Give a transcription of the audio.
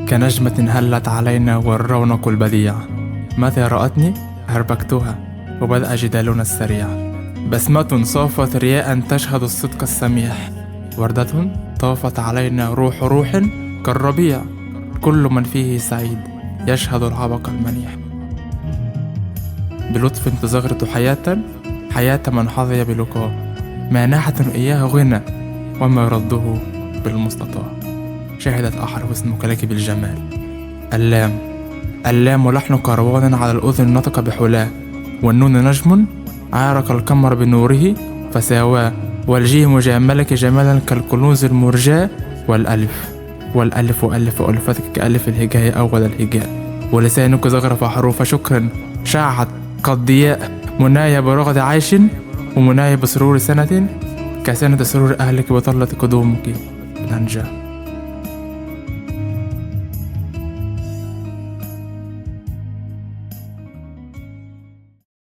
كنجمة هلت علينا والرونق البديع، متى رأتني هربكتها وبدأ جدالنا السريع. بسمة صافت رياء تشهد الصدق السميح، وردة طافت علينا روح كالربيع، كل من فيه سعيد يشهد العبق المنيح. بلطف تزغرط حياة من حظي بلقاه، مانحة إياه غنى وما رده بالمستطاع. شهدت أحرف اسمك لك بالجمال، اللام لحن كروان على الأذن نطق بحلاه، والنون نجم عارك القمر بنوره فساواه، والجيم جاملك جمالا كالكنوز المرجاة، والألف ألفتك كألف الهجاء أول الهجاء، ولسانك زغرف حروف شكر شاعت كالضياء، منايا برغد عيش ومنايا بسرور سنة كسنة سرور أهلك وطلت قدومك الأنجاء.